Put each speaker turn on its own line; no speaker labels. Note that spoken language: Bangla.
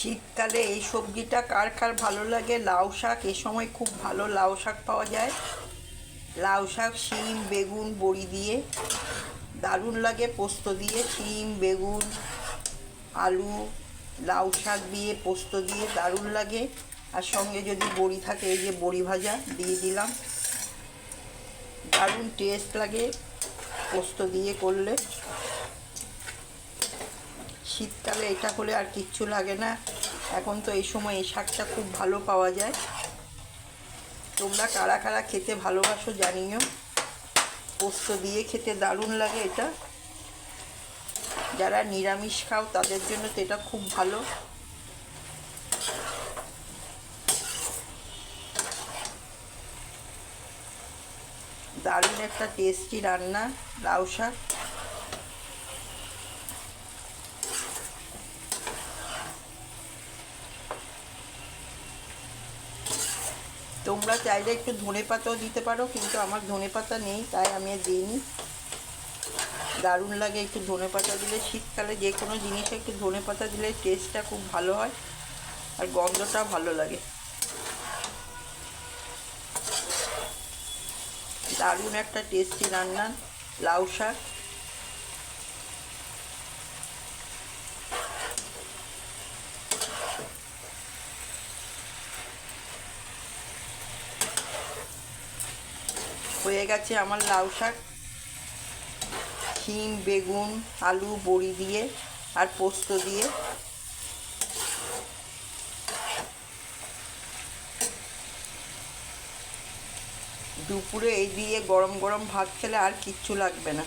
শীতকালে এই সবজিটা কার কার ভালো লাগে? লাউ শাক। এ সময় খুব ভালো লাউ শাক পাওয়া যায়। লাউ শাক শিম বেগুন বড়ি দিয়ে দারুণ লাগে। পোস্ত দিয়ে শিম বেগুন আলু লাউ শাক দিয়ে পোস্ত দিয়ে দারুণ লাগে। আর সঙ্গে যদি বড়ি থাকে, এই যে বড়ি ভাজা দিয়ে দিলাম, দারুণ টেস্ট লাগে পোস্ত দিয়ে করলে। শীতকালে এটা হলে আর কিচ্ছু লাগে না। এখন তো এই সময় এই শাকটা খুব ভালো পাওয়া যায়। তোমরা কারা কারা খেতে ভালোবাসো জানিও। পোস্ত দিয়ে খেতে দারুণ লাগে এটা। যারা নিরামিষ খাও তাদের জন্য তো এটা খুব ভালো। দারুণ একটা টেস্টি রান্না লাউ শাক। তোমরা চাইলে একটু ধনেপাতাও দিতে পারো, কিন্তু আমার ধনেপাতা নেই তাই আমি আর দিইনি। দারুণ লাগে একটু ধনেপাতা দিলে। শীতকালে যে কোনো জিনিসে একটু ধনেপাতা দিলে টেস্টটা খুব ভালো হয় আর গন্ধটাও ভালো লাগে। দারুণ একটা টেস্টি রান্না লাউ শাক। হয়ে গেছে আমার লাউ শাক শিম বেগুন আলু বড়ি দিয়ে আর পোস্ত দিয়ে। দুপুরে এই দিয়ে গরম গরম ভাত খেলে আর কিচ্ছু লাগবে না।